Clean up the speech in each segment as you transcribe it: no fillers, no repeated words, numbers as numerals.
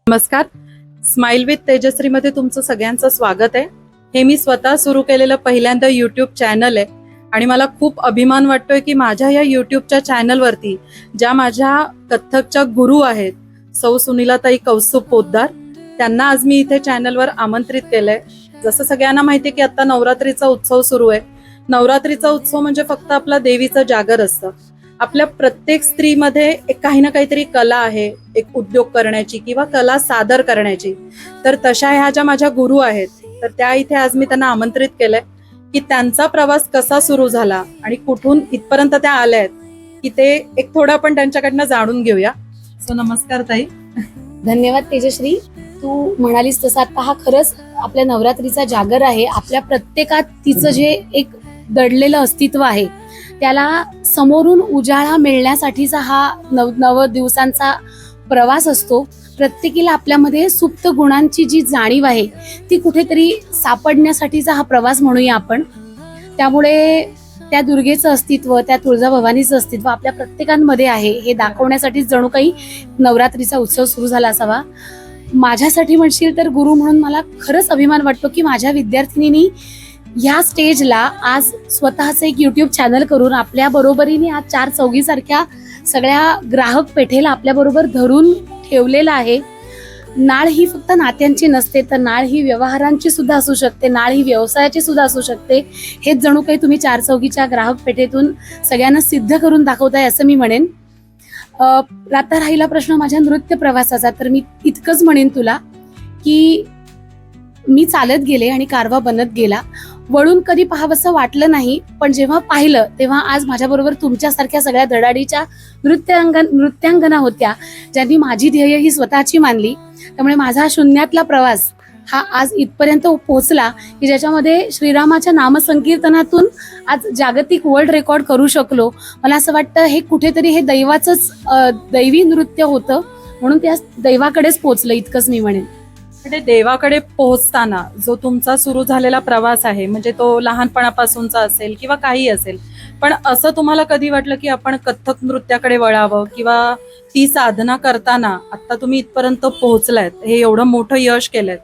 नमस्कार. Smile with Tejashri मध्ये तुमचं सगळ्यांचं स्वागत आहे. हे मी स्वतः सुरू केलेलं पहिल्यांदा यूट्यूब चॅनल आहे आणि मला खूप अभिमान वाटतोय की माझ्या या यूट्यूबच्या चॅनलवरती ज्या माझ्या कथ्थकच्या गुरु आहेत सौ सुनीलाताई कौस्तुभ पोद्दार, त्यांना आज मी इथे चॅनलवर आमंत्रित केलंय. जसं सगळ्यांना माहिती आहे की आता नवरात्रीचा उत्सव सुरू आहे. नवरात्रीचा उत्सव म्हणजे फक्त आपला देवीचं जागर असतं. आपल्या प्रत्येक स्त्रीमध्ये एक काही ना काहीतरी कला आहे, एक उद्योग करण्याची किंवा कला सादर करण्याची. तर तशा ह्या ज्या माझ्या गुरु आहेत तर त्या इथे आज मी त्यांना आमंत्रित केलंय की त्यांचा प्रवास कसा सुरू झाला आणि कुठून इथपर्यंत त्या आल्या आहेत की ते एक थोडं आपण त्यांच्याकडनं जाणून घेऊया. सो नमस्कार ताई. धन्यवाद तेजश्री. तू म्हणालीस तसं आता हा खरंच आपल्या नवरात्रीचा जागर आहे. आपल्या प्रत्येकात तिचं जे एक दडलेलं अस्तित्व आहे त्याला समोरून उजाळा मिळण्यासाठीचा हा नव दिवसांचा प्रवास असतो. प्रत्येकीला आपल्यामध्ये सुप्त गुणांची जी जाणीव आहे ती कुठेतरी सापडण्यासाठीचा हा प्रवास म्हणूया आपण. त्यामुळे त्या दुर्गेचं अस्तित्व, त्या तुळजाभवानीचं अस्तित्व आपल्या प्रत्येकांमध्ये आहे हे दाखवण्यासाठीच जणू काही नवरात्रीचा उत्सव सुरू झाला असावा. माझ्यासाठी म्हणशील तर गुरु म्हणून मला खरंच अभिमान वाटतो की माझ्या विद्यार्थिनींनी ह्या स्टेजला आज स्वतःचं एक युट्यूब चॅनल करून आपल्या बरोबरीने आज 4 चौघीसारख्या सगळ्या ग्राहक पेठेला आपल्या बरोबर धरून ठेवलेला आहे. नाळ ही फक्त नात्यांची नसते, तर नाळ ही व्यवहारांची सुद्धा असू शकते, नाळ ही व्यवसायाची सुद्धा असू शकते. हेच जणू काही तुम्ही 4 चौघीच्या ग्राहक पेठेतून सगळ्यांना सिद्ध करून दाखवताय असं मी म्हणेन. आता राहिला प्रश्न माझ्या नृत्य प्रवासाचा, तर मी इतकंच म्हणेन तुला की मी चालत गेले आणि कारवा बनत गेला. वळून कधी पाहावंसं वाटलं नाही, पण जेव्हा पाहिलं तेव्हा आज माझ्याबरोबर तुमच्यासारख्या सगळ्या धडाडीच्या नृत्यांगना होत्या ज्यांनी माझी ध्येय ही स्वतःची मानली. त्यामुळे माझा शून्यातला प्रवास हा आज इथपर्यंत पोहोचला की ज्याच्यामध्ये श्रीरामाच्या नामसंकीर्तनातून आज जागतिक वर्ल्ड रेकॉर्ड करू शकलो. मला असं वाटतं हे कुठेतरी हे दैवाचंच दैवी नृत्य होतं म्हणून त्या दैवाकडेच पोहोचलं इतकंच मी म्हणेन. म्हणजे देवाकडे पोहोचताना जो तुमचा सुरू झालेला प्रवास आहे म्हणजे तो लहानपणापासूनचा असेल किंवा काही असेल, पण असं तुम्हाला कधी वाटलं की आपण कथ्थक नृत्याकडे वळावं किंवा ती साधना करताना आता तुम्ही इथपर्यंत पोहोचलायत, हे एवढं मोठं यश केलंय,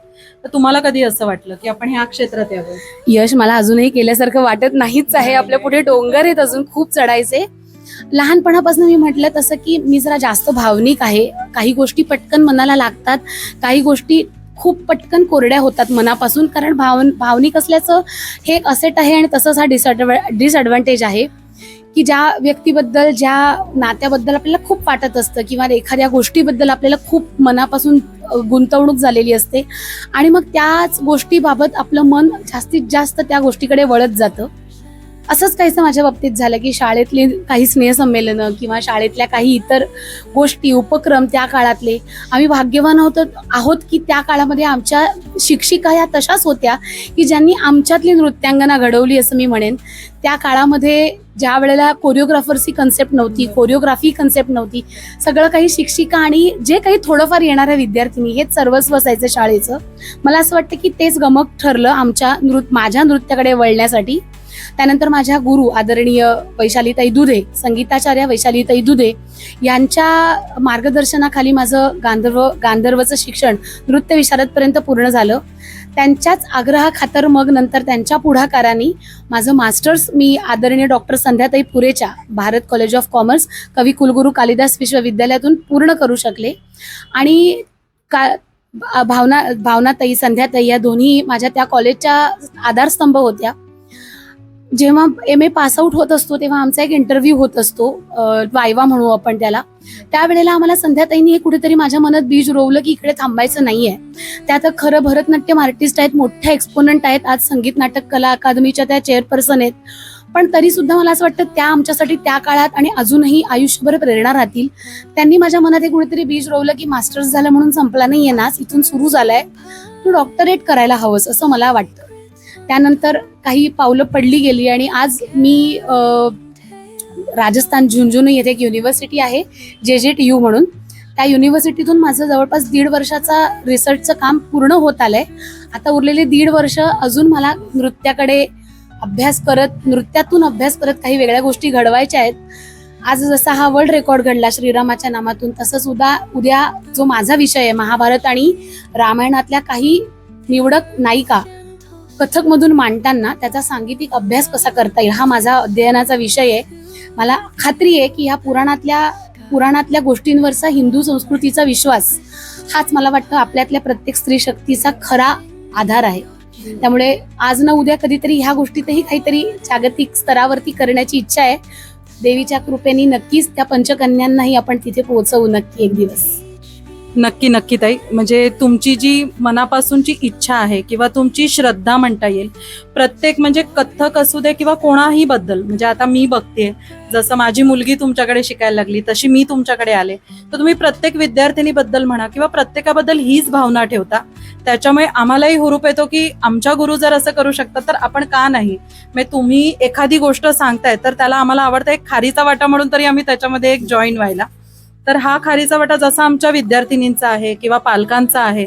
तर तुम्हाला कधी असं वाटलं की आपण ह्या क्षेत्रात यावं? यश मला अजूनही केल्यासारखं वाटत नाहीच आहे. आपल्या पुढे डोंगर आहेत अजून खूप चढायचे. लहानपणापासून मी म्हटलं तसं की मी जरा जास्त भावनिक आहे. काही गोष्टी पटकन मनाला लागतात, काही गोष्टी खूप पटकन कोरड्या होतात मनापासून. कारण भावनिक असल्याचं हे एक असेट आहे आणि तसंच हा डिसएडव्हान्टेज आहे की ज्या व्यक्तीबद्दल, ज्या नात्याबद्दल आपल्याला खूप वाटत असतं किंवा एखाद्या गोष्टीबद्दल आपल्याला खूप मनापासून गुंतवणूक झालेली असते आणि मग त्याच गोष्टीबाबत आपलं मन जास्तीत जास्त त्या गोष्टीकडे वळत जातं. असंच काहीसं माझ्या बाबतीत झालं की शाळेतली काही स्नेहसंमेलनं किंवा शाळेतल्या काही इतर गोष्टी, उपक्रम त्या काळातले आम्ही भाग्यवान आहोत की त्या काळामध्ये आमच्या शिक्षिका या तशाच होत्या की ज्यांनी आमच्यातली नृत्यांगना घडवली असं मी म्हणेन. त्या काळामध्ये ज्या वेळेला कोरिओग्राफरची कन्सेप्ट नव्हती, कोरिओग्राफी कन्सेप्ट नव्हती, सगळं काही शिक्षिका आणि जे काही थोडंफार येणाऱ्या विद्यार्थिनी हेच सर्वस्व असायचं शाळेचं. मला असं वाटतं की तेच गमक ठरलं माझ्या नृत्याकडे वळण्यासाठी. त्यानंतर माझ्या गुरु आदरणीय वैशालीताई दुधे, संगीताचार्य वैशालीताई दुधे यांच्या मार्गदर्शनाखाली माझं गांधर्वचं शिक्षण नृत्य विशारदपर्यंत पूर्ण झालं. त्यांच्याच आग्रहाखातर मग नंतर त्यांच्या पुढाकाराने माझं मास्टर्स मी आदरणीय डॉक्टर संध्याताई पुरेच्या Bharat college of commerce Kavi Kulguru Kalidas विश्वविद्यालयातून पूर्ण करू शकले. आणि भावनाताई, संध्याताई या दोन्ही माझ्या त्या कॉलेजच्या आधारस्तंभ होत्या. जेव्हा MA पासआउट होत असतो तेव्हा आमचा एक इंटरव्ह्यू होत असतो, वायवा म्हणू आपण त्याला. त्यावेळेला आम्हाला संध्याताईंनी हे कुठेतरी माझ्या मनात बीज रोवलं की इकडे थांबायचं नाहीये. त्या तर खरं भरतनाट्यम आर्टिस्ट आहेत, मोठ्या एक्सपोनंट आहेत, आज संगीत नाटक कला अकादमीच्या त्या चेअरपर्सन आहेत. पण तरी सुद्धा मला असं वाटतं त्या आमच्यासाठी त्या काळात आणि अजूनही आयुष्यभर प्रेरणा राहतील. त्यांनी माझ्या मनात हे कुठेतरी बीज रोवलं की मास्टर्स झालं म्हणून संपला नाहीये नाच, इथून सुरू झालाय, तू डॉक्टरेट करायला हवंस असं मला वाटतं. त्यानंतर काही पावलं पडली गेली आणि आज मी राजस्थान झुंझुनू येथे एक युनिव्हर्सिटी आहे JJTU म्हणून, त्या युनिव्हर्सिटीतून माझं जवळपास 1.5 वर्षाचा रिसर्चचं काम पूर्ण होत आलंय. आता उरलेले 1.5 वर्ष अजून मला नृत्यातून अभ्यास करत काही वेगळ्या गोष्टी घडवायच्या आहेत. आज जसा हा वर्ल्ड रेकॉर्ड घडला श्रीरामाच्या नामातून, तसंच उद्या जो माझा विषय आहे महाभारत आणि रामायणातल्या काही निवडक नायिका कथक मधून मांडताना त्याचा सांगीतिक अभ्यास कसा करता येईल हा माझा अध्ययनाचा विषय आहे. मला खात्री आहे की ह्या पुराणातल्या गोष्टींवरचा हिंदू संस्कृतीचा विश्वास हाच मला वाटतं आपल्यातल्या प्रत्येक स्त्री शक्तीचा खरा आधार आहे. त्यामुळे आज ना उद्या कधीतरी ह्या गोष्टीतही काहीतरी जागतिक स्तरावरती करण्याची इच्छा आहे. देवीच्या कृपेने नक्कीच त्या पंचकन्यांनाही आपण तिथे पोहोचवू नक्की एक दिवस. नक्की नक्की ताई, म्हणजे तुमची जी मनापासूनची इच्छा आहे किंवा तुमची श्रद्धा म्हणता येईल, प्रत्येक म्हणजे कथ्थक असू दे किंवा कोणाही बद्दल, म्हणजे आता मी बघते जसं माझी मुलगी तुमच्याकडे शिकायला लागली तशी मी तुमच्याकडे आले, तर तुम्ही प्रत्येक विद्यार्थिनीबद्दल म्हणा किंवा प्रत्येकाबद्दल हीच भावना ठेवता. त्याच्यामुळे आम्हालाही हुरूप येतो की आमच्या गुरु जर असं करू शकतात तर आपण का नाही. म्हणजे तुम्ही एखादी गोष्ट सांगताय तर त्याला आम्हाला आवडतं एक खारीचा वाटा म्हणून तरी आम्ही त्याच्यामध्ये एक जॉईन व्हायला. तर हा खारीचा वाटा जसा आमच्या विद्यार्थिनींचा आहे किंवा पालकांचा आहे,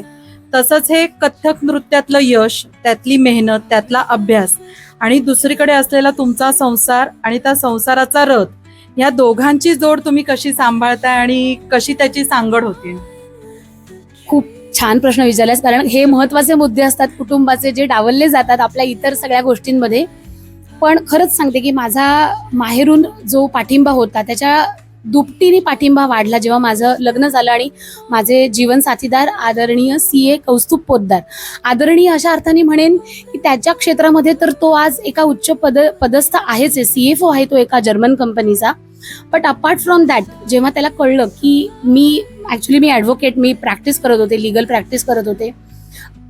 तसंच हे कथ्थक नृत्यातलं यश, त्यातली मेहनत, त्यातला अभ्यास आणि दुसरीकडे असलेला तुमचा संसार आणि त्या संसाराचा रथ, या दोघांची जोड तुम्ही कशी सांभाळताय आणि कशी त्याची सांगड होते? खूप छान प्रश्न विचारलास, कारण हे महत्वाचे मुद्दे असतात कुटुंबाचे जे डावलले जातात आपल्या इतर सगळ्या गोष्टींमध्ये. पण खरंच सांगते की माझा माहेरून जो पाठिंबा होता त्याच्या दुपटीने पाठिंबा वाढला जेव्हा माझं लग्न झालं आणि माझे जीवन साथीदार आदरणीय CA कौस्तुभ पोद्दार, आदरणीय अशा अर्थाने म्हणेन की त्याच्या क्षेत्रामध्ये तर तो आज एका उच्च पदस्थ आहेच आहे, CFO आहे तो एका जर्मन कंपनीचा. बट अपार्ट फ्रॉम दॅट जेव्हा त्याला कळलं की मी ॲडव्होकेट, मी प्रॅक्टिस करत होते, लिगल प्रॅक्टिस करत होते,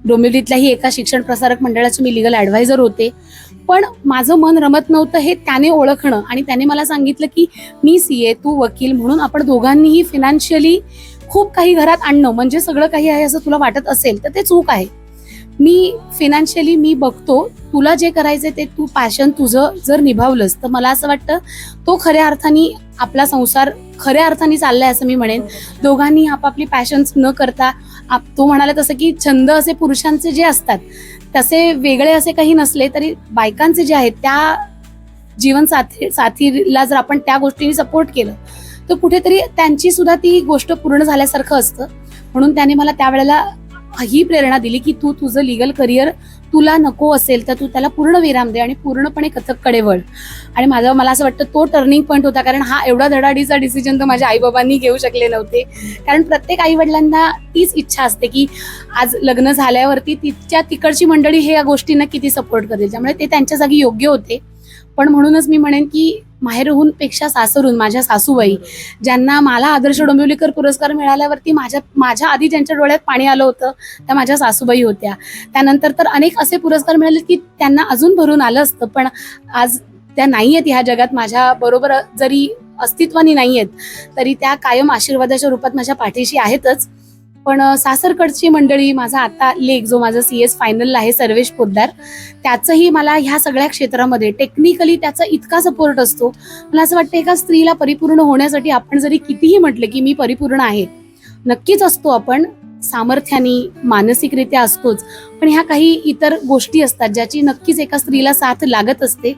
डोंबिवलीतल्याही एका शिक्षण प्रसारक मंडळाचे मी लिगल ॲडवायझर होते, पण माझं मन रमत नव्हतं हे त्याने ओळखणं आणि त्याने मला सांगितलं की मी CA, तू वकील, म्हणून आपण दोघांनीही फिनान्शियली खूप काही घरात आणणं म्हणजे सगळं काही आहे असं तुला वाटत असेल तर ते चूक आहे. मी फिनान्शियली मी बघतो, तुला जे करायचंय ते तू पॅशन तुझं जर निभावलंस तर मला असं वाटतं तो खऱ्या अर्थाने आपला संसार खऱ्या अर्थाने चाललाय असं मी म्हणेन. दोघांनी आपापली पॅशन्स न करता, तो म्हणाला तसं की छंद असे पुरुषांचे जे असतात तसे वेगळे असे काही नसले तरी बायकांचे जे आहेत त्या जीवन साथीला जर आपण त्या गोष्टीने सपोर्ट केलं तर कुठेतरी त्यांची सुद्धा ती गोष्ट पूर्ण झाल्यासारखं असतं. म्हणून त्याने मला त्यावेळेला ही प्रेरणा दिली की तू तुझं लिगल करिअर तुला नको असेल तर तू त्याला पूर्ण विराम दे आणि पूर्णपणे कथककडे वळ. आणि मला असं वाटतं तो टर्निंग पॉईंट होता, कारण हा एवढा धडाडीचा डिसिजन तर माझ्या आईबाबांनी घेऊ शकले नव्हते. कारण प्रत्येक आई वडिलांना तीच इच्छा असते की आज लग्न झाल्यावरती तिकडची मंडळी हे या गोष्टींना किती सपोर्ट करेल, त्यामुळे ते त्यांच्या जागी योग्य होते. पण म्हणूनच मी म्हणेन की माहेरहून पेक्षा सासरून माझ्या सासूबाई, ज्यांना मला आदर्श डोंबिवलीकर पुरस्कार मिळाल्यावरती माझ्या आधी ज्यांच्या डोळ्यात पाणी आलं होतं त्या माझ्या सासूबाई होत्या. त्यानंतर तर अनेक असे पुरस्कार मिळाले की त्यांना अजून भरून आलं असतं, पण आज त्या नाही आहेत ह्या जगात, माझ्या बरोबर जरी अस्तित्वाने नाही आहेत तरी त्या कायम आशीर्वादाच्या रूपात माझ्या पाठीशी आहेतच. पण सासरकडची मंडळी, माझा आता लेक जो माझा CS फायनलला आहे सर्वेश पोद्दार, त्याचंही मला ह्या सगळ्या क्षेत्रामध्ये टेक्निकली त्याचा इतका सपोर्ट असतो. मला असं वाटतं एका स्त्रीला परिपूर्ण होण्यासाठी आपण जरी कितीही म्हटलं की मी परिपूर्ण आहे, नक्कीच असतो आपण, सामर्थ्याने मानसिकरित्या असतोच, पण ह्या काही इतर गोष्टी असतात ज्याची नक्कीच एका स्त्रीला साथ लागत असते.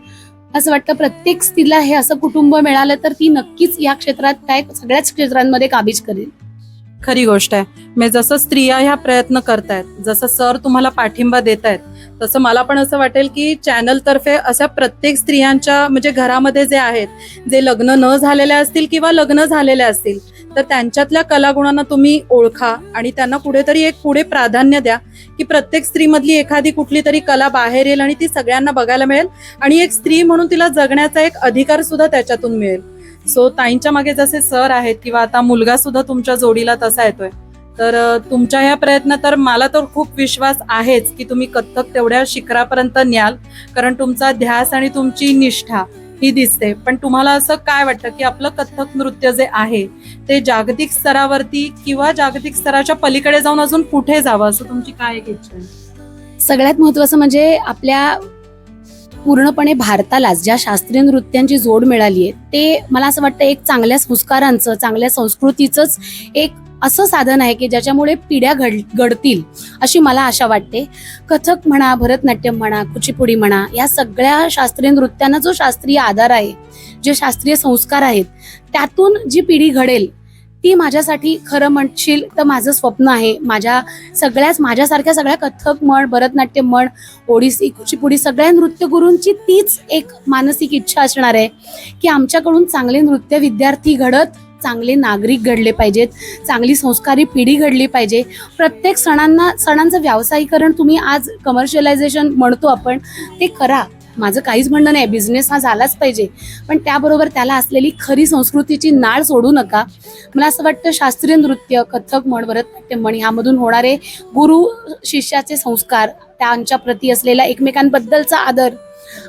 असं वाटतं प्रत्येक स्त्रीला हे असं कुटुंब मिळालं तर ती नक्कीच या क्षेत्रात काय सगळ्याच क्षेत्रांमध्ये काबीज करेल. खरी गोष्ट आहे. म्हणजे जसं स्त्रिया ह्या प्रयत्न करतायत, जसं सर तुम्हाला पाठिंबा देत आहेत, तसं मला पण असं वाटेल की चॅनल तर्फे अशा प्रत्येक स्त्रियांच्या म्हणजे घरामध्ये जे आहेत, जे लग्न न झालेल्या असतील किंवा लग्न झालेल्या असतील, तर त्यांच्यातल्या कलागुणांना तुम्ही ओळखा आणि त्यांना कुठेतरी एक पुढे प्राधान्य द्या की प्रत्येक स्त्रीमधली एखादी कुठली तरी कला बाहेर येईल आणि ती सगळ्यांना बघायला मिळेल आणि एक स्त्री म्हणून तिला जगण्याचा एक अधिकार सुद्धा त्याच्यातून मिळेल. सो ताईंच्या मागे जसे सर आहेत किंवा आता मुलगा सुद्धा तुमच्या जोडीला तसा येतोय, तर तुमच्या ह्या प्रयत्न तर मला तर खूप विश्वास आहेच की तुम्ही कथ्थक तेवढ्या शिखरापर्यंत न्याल, कारण तुमचा ध्यास आणि तुमची निष्ठा ही दिसते. पण तुम्हाला असं काय वाटतं की आपलं कथ्थक नृत्य जे आहे ते जागतिक स्तरावरती किंवा जागतिक स्तराच्या पलीकडे जाऊन अजून कुठे जावं असं तुमची काय एक इच्छा आहे? सगळ्यात महत्वाचं म्हणजे आपल्या पूर्णपणे भारतालाच ज्या शास्त्रीय नृत्यांची जोड मिळाली आहे ते मला असं वाटतं एक चांगल्या संस्कारांचं, चांगल्या संस्कृतीचंच एक असं साधन आहे की ज्याच्यामुळे पिढ्या घडतील अशी मला आशा वाटते. कथक म्हणा, भरतनाट्यम म्हणा, कुचिपुडी म्हणा, या सगळ्या शास्त्रीय नृत्यांना जो शास्त्रीय आधार आहे, जे शास्त्रीय संस्कार आहेत, त्यातून जी पिढी घडेल ती माझ्यासाठी खरं म्हणशील तर माझं स्वप्न आहे. माझ्यासारख्या सगळ्या कथक म्हण, भरतनाट्यम म्हण, ओडिसी, कुचिपुडी सगळ्या नृत्यगुरूंची तीच एक मानसिक इच्छा असणार आहे की आमच्याकडून चांगले नृत्य विद्यार्थी घडत चांगले नागरिक घडले पाहिजेत, चांगली संस्कारी पिढी घडली पाहिजे. प्रत्येक सणांचं व्यावसायीकरण तुम्ही आज कमर्शियलायझेशन म्हणतो आपण, ते करा. माझं काहीच म्हणणं नाही, बिझनेस हा झालाच पाहिजे, पण त्याबरोबर त्याला असलेली खरी संस्कृतीची नाळ सोडू नका. मला असं वाटतं शास्त्रीय नृत्य, कथक म्हण, भरतनाट्यम म्हण, ह्यामधून होणारे गुरु शिष्याचे संस्कार, त्यांच्या प्रती असलेला एकमेकांबद्दलचा आदर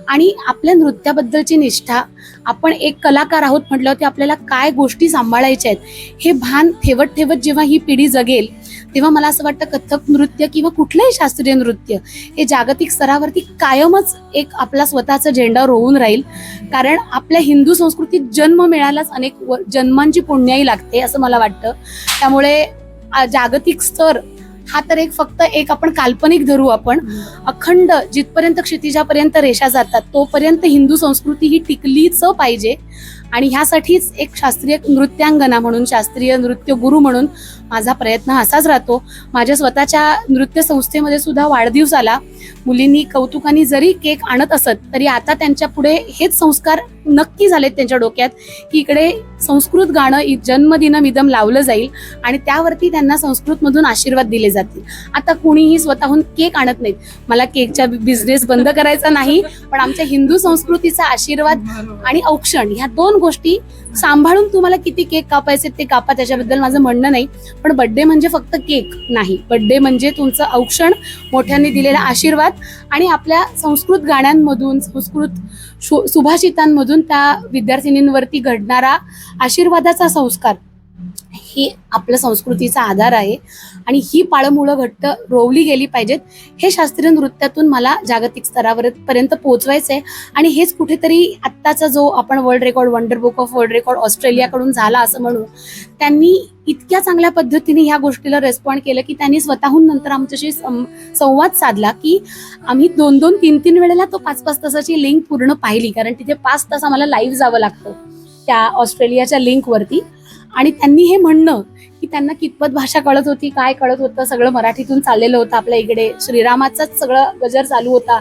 आणि आपल्या नृत्याबद्दलची निष्ठा, आपण एक कलाकार आहोत म्हटल्यावरती आपल्याला काय गोष्टी सांभाळायच्या आहेत हे भान ठेवत ठेवत जेव्हा ही पिढी जगेल तेव्हा मला असं वाटतं कथक नृत्य किंवा कुठलंही शास्त्रीय नृत्य हे जागतिक स्तरावरती कायमच एक आपला स्वतःचा झेंडा रोवून राहील. कारण आपल्या हिंदू संस्कृतीत जन्म मिळायलाच अनेक जन्मांची पुण्याई लागते असं मला वाटतं. त्यामुळे जागतिक स्तर हा तर फक्त एक आपण काल्पनिक धरू. आपण अखंड जिथपर्यंत क्षितिजापर्यंत रेषा जातात तोपर्यंत हिंदू संस्कृती ही टिकलीच पाहिजे. आणि ह्यासाठीच एक शास्त्रीय नृत्यांगना म्हणून, शास्त्रीय नृत्य गुरु म्हणून माझा प्रयत्न असाच राहतो. माझ्या स्वतःच्या नृत्य संस्थेमध्ये सुद्धा वाढदिवसाला मुलींनी कौतुकाने जरी केक आणत असत तरी आता त्यांच्या पुढे हेच संस्कार नक्की झालेत त्यांच्या डोक्यात की इकडे संस्कृत गाणं जन्मदिनम इदम लावलं जाईल आणि त्यावरती त्यांना संस्कृतमधून आशीर्वाद दिले जातील. आता कुणीही स्वतःहून केक आणत नाहीत. मला केकचा बिझनेस बंद करायचा नाही, पण आमच्या हिंदू संस्कृतीचा आशीर्वाद आणि औक्षण ह्या दोन गोष्टी सांभाळून तुम्हाला किती केक कापायचे ते कापा, त्याच्याबद्दल माझं म्हणणं नाही. पण बर्थडे म्हणजे फक्त केक नाही, बर्थडे म्हणजे तुमचं औक्षण, मोठ्यांनी दिलेला आशीर्वाद आणि आपल्या संस्कृत गाण्यांमधून, संस्कृत सुभाषितांमधून त्या विद्यार्थिनींवरती घडणारा आशीर्वादाचा संस्कार ही आपल्या संस्कृतीचा आधार आहे आणि ही पाळंमुळं घट्ट रोवली गेली पाहिजेत. हे शास्त्रीय नृत्यातून मला जागतिक स्तरापर्यंत पोहोचवायचं आहे. आणि हेच कुठेतरी आत्ताचा जो आपण world record, wonder book of world record ऑस्ट्रेलियाकडून झाला असं म्हणू, त्यांनी इतक्या चांगल्या पद्धतीने ह्या गोष्टीला रेस्पॉन्ड केलं की त्यांनी स्वतःहून नंतर आमच्याशी संवाद साधला की आम्ही 2-2, 3-3 वेळेला तो 5-5 तासाची लिंक पूर्ण पाहिली. कारण तिथे 5 तास आम्हाला लाईव्ह जावं लागतं त्या ऑस्ट्रेलियाच्या लिंकवरती. आणि त्यांनी हे म्हणणं की त्यांना कितपत भाषा कळत होती, काय कळत होतं, सगळं मराठीतून चाललेलं होतं. आपल्या इकडे श्रीरामाचाच सगळं गजर चालू होता.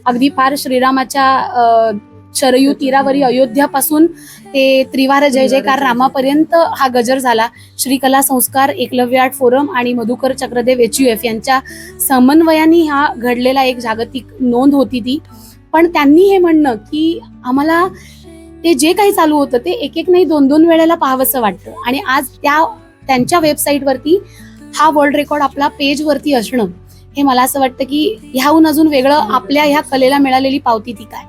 अगदी फार श्रीरामाच्या शरयू तीरावरी अयोध्यापासून ते त्रिवार जय जयकार रामापर्यंत हा गजर झाला. श्रीकला संस्कार, एकलव्य आर्ट फोरम आणि मधुकर चक्रदेव HUF यांच्या समन्वयाने हा घडलेला एक जागतिक नोंद होती ती. पण त्यांनी हे म्हणणं की आम्हाला ते जे काही चालू होतं ते एक नाही 2-2 वेळेला पाहावंसं वाटतं. आणि आज त्यांच्या वेबसाईटवरती हा वर्ल्ड रेकॉर्ड आपला पेजवरती असणं हे मला असं वाटतं की ह्याहून अजून वेगळं आपल्या ह्या कलेला मिळालेली पावती ती काय.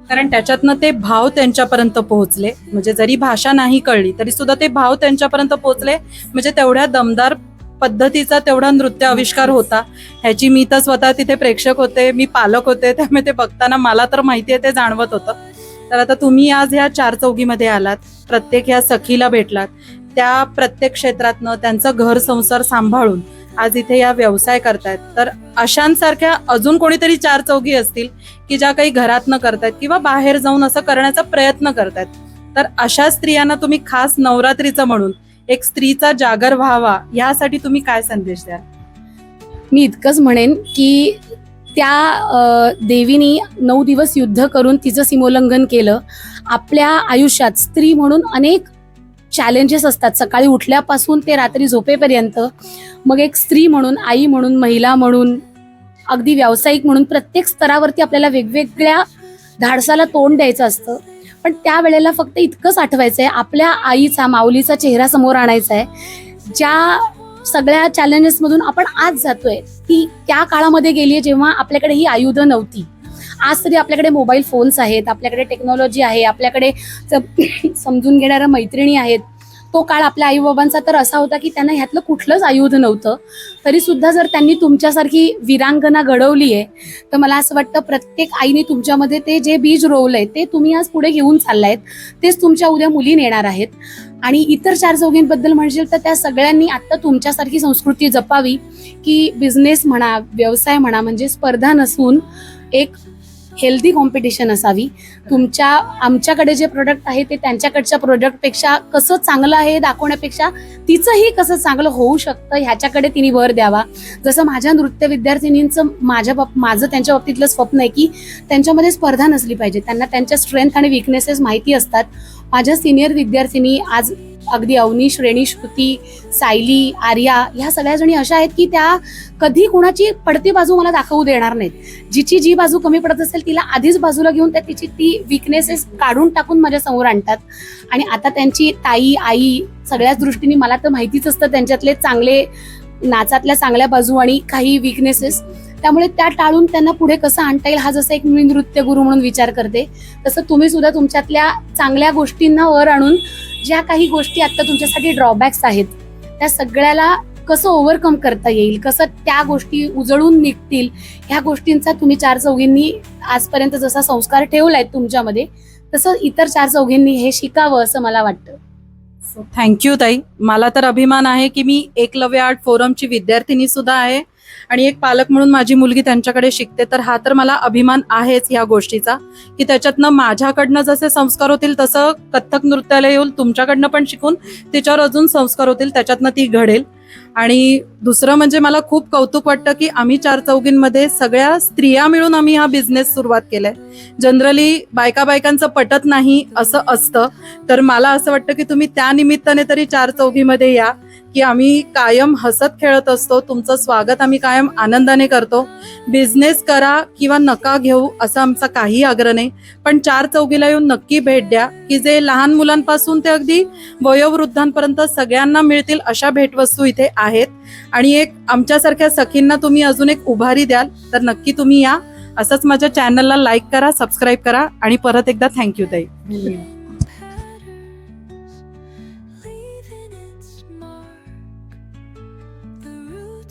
कारण त्याच्यातनं ते भाव त्यांच्यापर्यंत पोहोचले. म्हणजे जरी भाषा नाही कळली तरी सुद्धा ते भाव त्यांच्यापर्यंत पोहोचले. म्हणजे तेवढ्या दमदार पद्धतीचा तेवढा नृत्य आविष्कार होता. ह्याची मी तर स्वतः तिथे प्रेक्षक होते, मी पालक होते, त्यामुळे ते बघताना मला तर माहितीये ते जाणवत होतं. तर आता तुम्ही आज ह्या 4 चौघीमध्ये आलात, प्रत्येक ह्या सखीला भेटलात, त्या प्रत्येक क्षेत्रातनं त्यांचं घर संसार सांभाळून आज इथे या व्यवसाय करतायत. तर अशांसारख्या अजून कोणीतरी 4 चौघी असतील की ज्या काही घरातनं करतायत किंवा बाहेर जाऊन असं करण्याचा प्रयत्न करतायत. तर अशा स्त्रियांना तुम्ही खास नवरात्रीचं म्हणून एक स्त्रीचा जागर व्हावा यासाठी तुम्ही काय संदेश द्याल? मी इतकंच म्हणेन की त्या देवीनी 9 दिवस युद्ध करून तिचं सीमोल्लंघन केलं. आपल्या आयुष्यात स्त्री म्हणून अनेक चॅलेंजेस असतात, सकाळी उठल्यापासून ते रात्री झोपेपर्यंत. मग एक स्त्री म्हणून, आई म्हणून, महिला म्हणून, अगदी व्यावसायिक म्हणून प्रत्येक स्तरावरती आपल्याला वेगवेगळ्या धाडसाला तोंड द्यायचं असतं. पण त्यावेळेला फक्त इतकंच आठवायचंय, आपल्या आईचा, माऊलीचा चेहरा समोर आणायचा आहे. ज्या सगळ्या चॅलेंजेस मधून आपण आज जातोय ती त्या काळामध्ये गेलीये जेव्हा आपल्याकडे ही आयुधं नव्हती. आज तरी आपल्याकडे मोबाईल फोन्स आहेत, आपल्याकडे टेक्नॉलॉजी आहे, आपल्याकडे समजून घेणाऱ्या मैत्रिणी आहेत. तो काळ आपल्या आईबाबांचा तर असा होता की त्यांना ह्यातलं कुठलंच आयुध नव्हतं, तरी सुद्धा जर त्यांनी तुमच्यासारखी वीरांगना घडवली आहे, तर मला असं वाटतं प्रत्येक आईने तुमच्यामध्ये ते जे बीज रोवलंय ते तुम्ही आज पुढे घेऊन चाललायत, तेच तुमच्या उद्या मुली नेणार आहेत. आणि इतर चार चौघींबद्दल म्हणशील तर त्या सगळ्यांनी आता तुमच्यासारखी संस्कृती जपावी, की बिझनेस म्हणा, व्यवसाय म्हणा, म्हणजे स्पर्धा नसून एक हेल्दी कॉम्पिटिशन असावी. आमच्याकडे जे प्रोडक्ट आहे ते त्यांच्याकडच्या प्रोडक्टपेक्षा कसं चांगलं आहे हे दाखवण्यापेक्षा तिचंही कसं चांगलं होऊ शकतं ह्याच्याकडे तिने भर द्यावा. जसं माझ्या नृत्य विद्यार्थिनींचं माझं त्यांच्या बाबतीतलं स्वप्न आहे की त्यांच्यामध्ये स्पर्धा नसली पाहिजे, त्यांना त्यांच्या स्ट्रेंथ आणि विकनेसेस माहिती असतात. माझ्या सिनियर विद्यार्थिनी आज अगदी अवनी, श्रेणी, श्रुती, सायली, आर्या ह्या सगळ्या जणी अशा आहेत की त्या कधी कोणाची पडती बाजू मला दाखवू देणार नाहीत. जिची जी बाजू कमी पडत असेल तिला आधीच बाजूला घेऊन त्या तिची ती विकनेसेस काढून टाकून माझ्या समोर आणतात. आणि आता त्यांची ताई, आई सगळ्याच दृष्टीने मला तर माहितीच असतं त्यांच्यातले चांगले नाचातल्या चांगल्या बाजू आणि काही विकनेसेस, त्यामुळे त्या टाळून त्यांना पुढे कसं आणता येईल हा जसा एक मी नृत्य गुरु म्हणून विचार करते, तसं तुम्ही सुद्धा तुमच्यातल्या चांगल्या गोष्टींना वर आणून ज्या काही गोष्टी आता तुमच्यासाठी ड्रॉबॅक्स आहेत त्या सगळ्याला कसं ओव्हरकम करता येईल, कसं त्या गोष्टी उजळून निघतील, ह्या गोष्टींचा तुम्ही चार चौघींनी आजपर्यंत जसा संस्कार ठेवलाय तुमच्यामध्ये तसं इतर चार चौघींनी हे शिकावं असं मला वाटतं. थँक्यू ताई. मला तर अभिमान आहे की मी एकलव्य आर्ट फोरमची विद्यार्थिनी सुद्धा आहे आणि एक पालक म्हणून माझी मुलगी त्यांच्याकडे शिकते, तर हा तर मला अभिमान आहेच ह्या गोष्टीचा की त्याच्यातनं माझ्याकडनं जसे संस्कार होतील तसं कथ्थक नृत्याला येऊन तुमच्याकडनं पण शिकून तिच्यावर अजून संस्कार होतील, त्याच्यातनं ती घडेल. आणि दुसरं म्हणजे मला खूप कौतुक वाटतं की आम्ही चार चौघींमध्ये सगळ्या स्त्रिया मिळून आम्ही हा बिझनेस सुरुवात केलाय. जनरली बायकांचं पटत नाही असं असतं, तर मला असं वाटतं की तुम्ही त्या निमित्ताने तरी चार चौघीमध्ये या की आम्ही कायम हसत खेळत असतो. तुमचं स्वागत आम्ही कायम आनंदाने करतो. बिझनेस करा किंवा नका घेऊ असा आमचा काही आग्रह नाही, पण चार चौघीला येऊन नक्की भेट द्या की जे लहान मुलांपासून ते अगदी वयोवृद्धांपर्यंत सगळ्यांना मिळतील अशा भेटवस्तू इथे आहेत. आणि एक आमच्यासारख्या सखींना तुम्ही अजून एक उभारी द्याल तर नक्की तुम्ही या. असंच माझ्या चॅनलला लाईक करा, सबस्क्राईब करा आणि परत एकदा थँक्यू ताई.